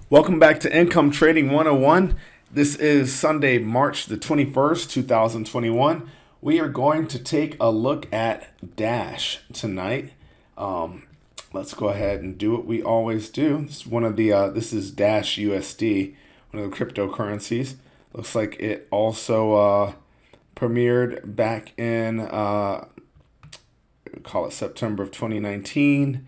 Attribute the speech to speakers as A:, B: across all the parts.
A: Welcome back to Income Trading 101. This is Sunday, March the 21st, 2021. We are going to take a look at Dash tonight. Let's go ahead and do what we always do. This is this is DASHUSD, one of the cryptocurrencies. Looks like it also premiered back in call it September of 2019,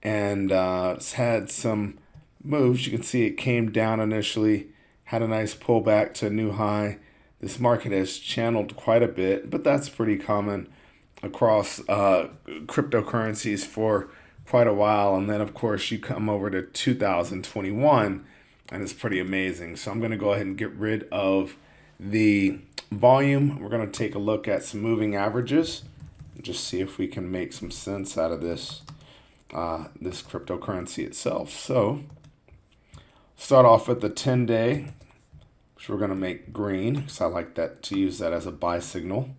A: and it's had some moves. You can see it came down initially, had a nice pullback to a new high. This market has channeled quite a bit, but that's pretty common across cryptocurrencies for quite a while. And then, of course, you come over to 2021, and it's pretty amazing. So I'm going to go ahead and get rid of the volume. We're going to take a look at some moving averages and just see if we can make some sense out of this cryptocurrency itself. So start off with the 10-day, which we're going to make green because I like that to use that as a buy signal.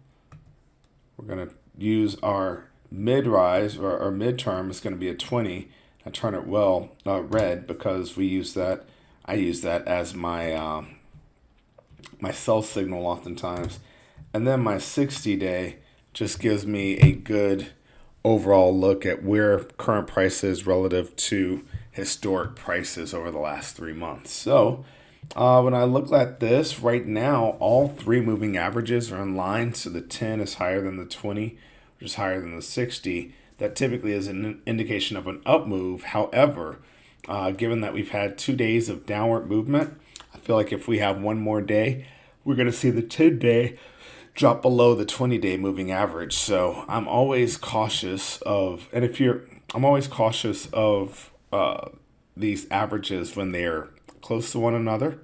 A: We're going to use our mid-rise or our midterm is going to be a 20. I turn it red because we use that. I use that as my my sell signal oftentimes, and then my 60-day just gives me a good overall look at where current price is relative to historic prices over the last 3 months. So when I look at this right now, all three moving averages are in line. So the 10 is higher than the 20, which is higher than the 60. That typically is an indication of an up move. However, given that we've had 2 days of downward movement, I feel like if we have one more day, we're going to see the 10-day drop below the 20-day moving average. So I'm always cautious of, I'm always cautious of these averages when they're close to one another.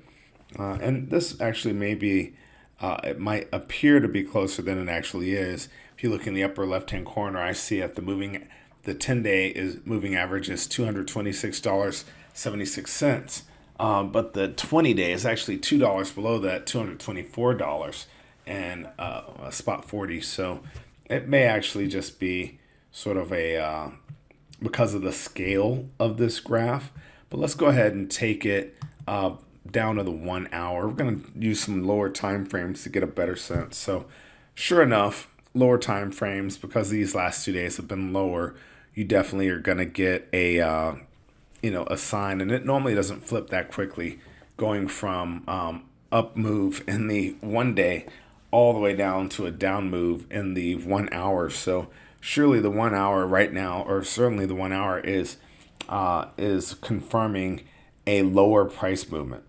A: And this actually may be, it might appear to be closer than it actually is. If you look in the upper left-hand corner, I see that the 10-day moving average is $226.76. But the 20-day is actually $2 below that, $224 and spot 40. So it may actually just be sort of a because of the scale of this graph. But let's go ahead and take it down to the 1 hour. We're going to use some lower time frames to get a better sense. So sure enough, lower time frames, because these last 2 days have been lower, you definitely are going to get a a sign, and it normally doesn't flip that quickly, going from up move in the 1 day all the way down to a down move in the 1 hour. So surely the 1 hour right now, or certainly the 1 hour is confirming a lower price movement,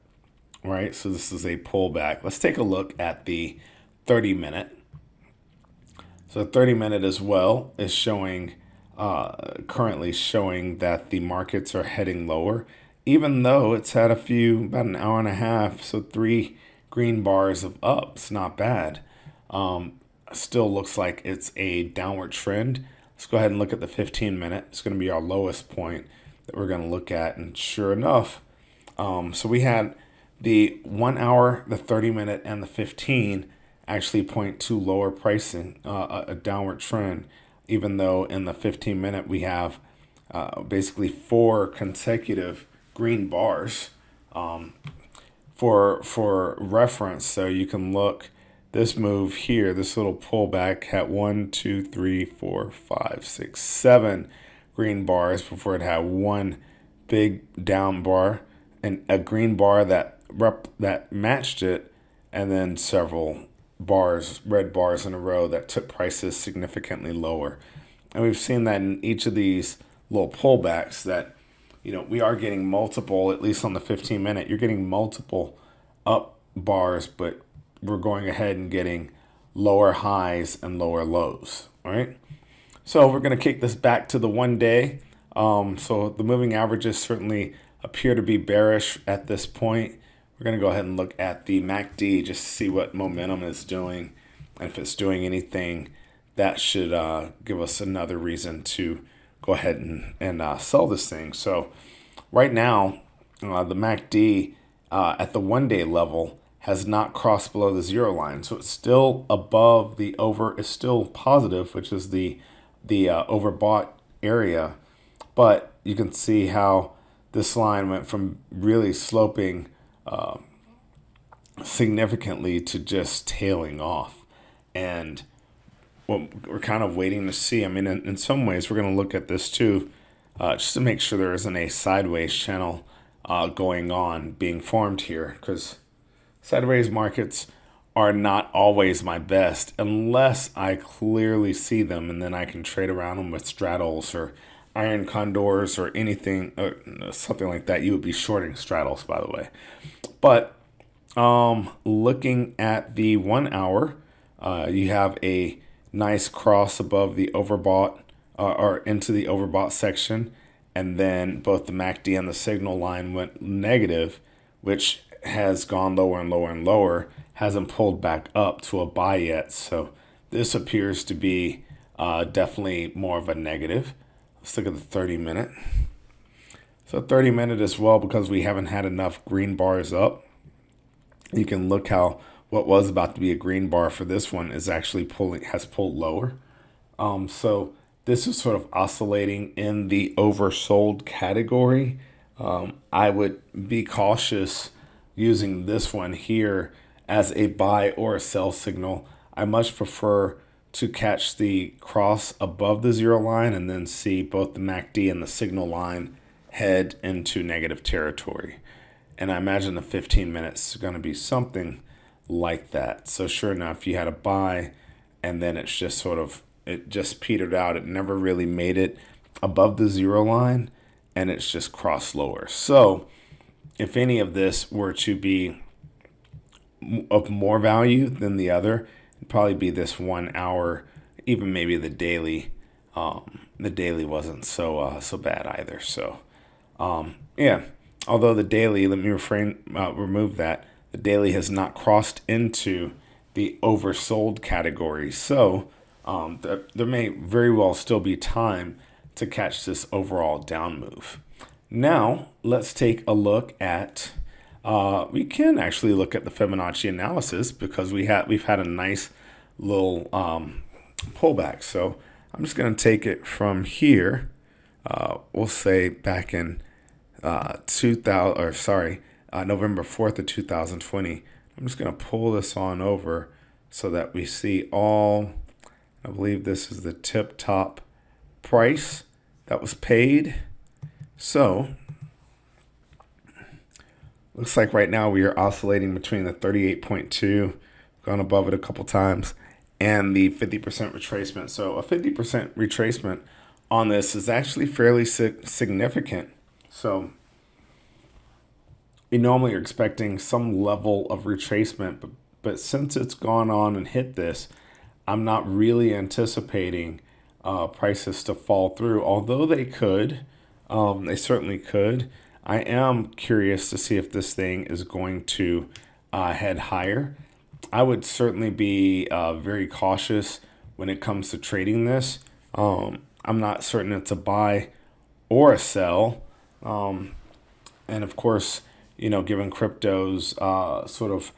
A: right? So this is a pullback. Let's take a look at the 30-minute. So 30-minute as well is showing, currently showing that the markets are heading lower, even though it's had about an hour and a half, so 3 green bars of ups, not bad. Still looks like it's a downward trend. Let's go ahead and look at the 15-minute. It's going to be our lowest point that we're going to look at, and sure enough, so we had the 1 hour, the 30-minute, and the 15 actually point to lower pricing, a downward trend, even though in the 15-minute we have basically 4 consecutive green bars. For reference, so you can look, this move here, this little pullback had 1, 2, 3, 4, 5, 6, 7 green bars before it had one big down bar and a green bar that matched it, and then several bars, red bars in a row that took prices significantly lower. And we've seen that in each of these little pullbacks that, we are getting multiple, at least on the 15-minute, you're getting multiple up bars, but we're going ahead and getting lower highs and lower lows, all right? So we're going to kick this back to the 1 day. So the moving averages certainly appear to be bearish at this point. We're going to go ahead and look at the MACD just to see what momentum is doing. And if it's doing anything, that should give us another reason to go ahead and sell this thing. So right now, the MACD at the 1 day level has not crossed below the 0 line. So it's still above it's still positive, which is the overbought area. But you can see how this line went from really sloping significantly to just tailing off. And well, we're kind of waiting to see. I mean, in some ways, we're going to look at this too, just to make sure there isn't a sideways channel going on, being formed here, because sideways markets are not always my best unless I clearly see them, and then I can trade around them with straddles or iron condors or anything, something like that. You would be shorting straddles, by the way. But looking at the 1 hour, you have a nice cross above the overbought or into the overbought section, and then both the MACD and the signal line went negative, which has gone lower and lower and lower, hasn't pulled back up to a buy yet. So this appears to be definitely more of a negative. Let's look at the 30-minute. So 30-minute as well, because we haven't had enough green bars up. You can look how what was about to be a green bar for this one is actually has pulled lower. So this is sort of oscillating in the oversold category. I would be cautious using this one here as a buy or a sell signal. I much prefer to catch the cross above the zero line and then see both the MACD and the signal line head into negative territory. And I imagine the 15 minutes is going to be something like that. So sure enough, you had a buy and then it's just sort of, it just petered out. It never really made it above the zero line and it's just crossed lower. So if any of this were to be of more value than the other, it'd probably be this 1 hour, even maybe the daily. The daily wasn't so bad either. So yeah, although the daily, let me remove that. The daily has not crossed into the oversold category. So there may very well still be time to catch this overall down move. Now let's take a look at, we can actually look at the Fibonacci analysis because we've had a nice little pullback. So I'm just going to take it from here. We'll say back in November 4th of 2020. I'm just going to pull this on over so that we see all, I believe this is the tip top price that was paid. So looks like right now we are oscillating between the 38.2, gone above it a couple times, and the 50% retracement. So a 50% retracement on this is actually fairly significant. So you normally are expecting some level of retracement, but since it's gone on and hit this, I'm not really anticipating prices to fall through, although they could. They certainly could. I am curious to see if this thing is going to head higher. I would certainly be very cautious when it comes to trading this. I'm not certain it's a buy or a sell. And of course, you know, given crypto's sort of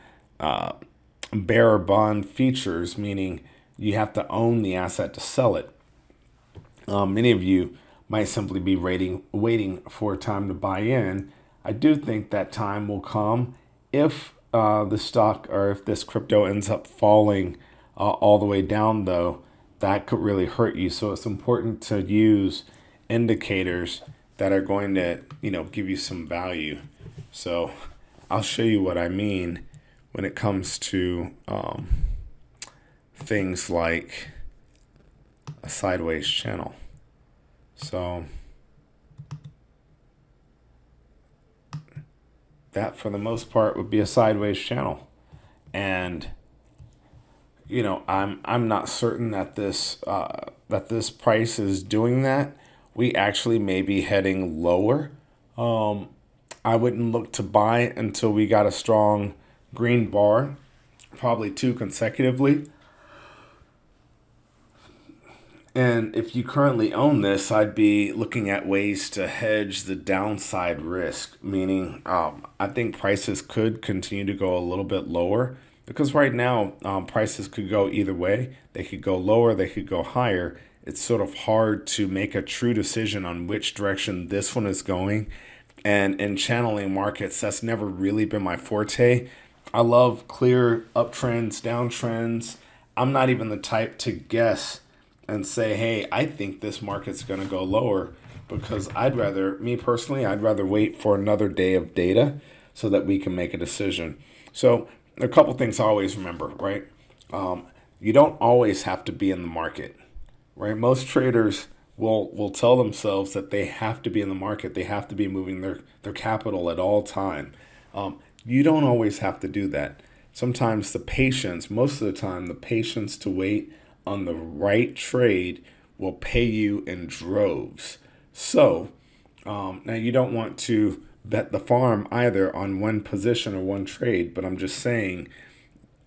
A: bearer bond features, meaning you have to own the asset to sell it. Many of you might simply be waiting for time to buy in. I do think that time will come if the stock or if this crypto ends up falling all the way down, though. That could really hurt you. So it's important to use indicators that are going to, you know, give you some value. So I'll show you what I mean when it comes to things like a sideways channel. So that for the most part would be a sideways channel. And you know, I'm not certain that this price is doing that. We actually may be heading lower. I wouldn't look to buy until we got a strong green bar, probably 2 consecutively. And if you currently own this, I'd be looking at ways to hedge the downside risk, meaning I think prices could continue to go a little bit lower because right now prices could go either way. They could go lower, they could go higher. It's sort of hard to make a true decision on which direction this one is going. And in channeling markets, that's never really been my forte. I love clear uptrends, downtrends. I'm not even the type to guess and say, hey, I think this market's going to go lower, because me personally, I'd rather wait for another day of data so that we can make a decision. So a couple things I always remember, right? You don't always have to be in the market, right? Most traders will tell themselves that they have to be in the market. They have to be moving their capital at all time. You don't always have to do that. Sometimes most of the time, the patience to wait on the right trade will pay you in droves. So now you don't want to bet the farm either on one position or one trade, but I'm just saying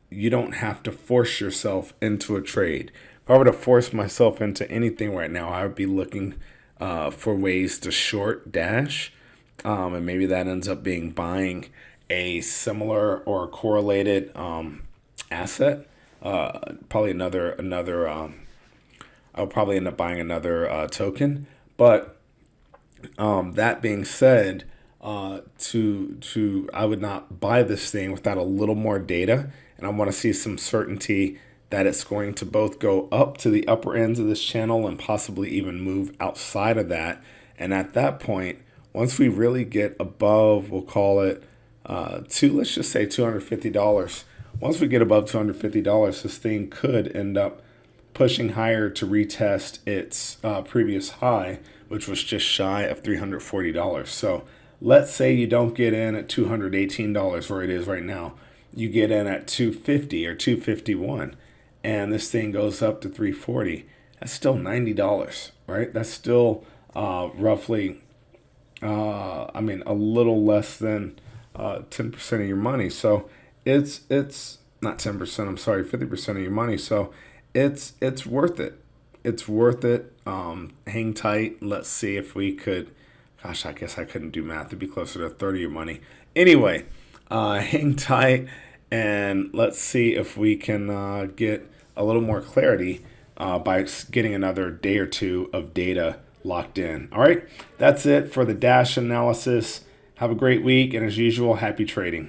A: you don't have to force yourself into a trade. If I were to force myself into anything right now, I would be looking for ways to short Dash, and maybe that ends up being buying a similar or correlated asset. Probably another. I'll probably end up buying another token. But that being said, I would not buy this thing without a little more data, and I want to see some certainty that it's going to both go up to the upper ends of this channel and possibly even move outside of that. And at that point, once we really get above, we'll call it let's just say $250. Once we get above $250, this thing could end up pushing higher to retest its previous high, which was just shy of $340. So let's say you don't get in at $218 where it is right now. You get in at $250 or $251, and this thing goes up to $340. That's still $90, right? That's still roughly, a little less than 10% of your money. So it's not 10%. I'm sorry, 50% of your money. So it's worth it. It's worth it. Hang tight. Let's see if we could. Gosh, I guess I couldn't do math. It'd be closer to 30 of your money. Anyway, hang tight and let's see if we can get a little more clarity by getting another day or two of data locked in. All right, that's it for the Dash analysis. Have a great week, and as usual, happy trading.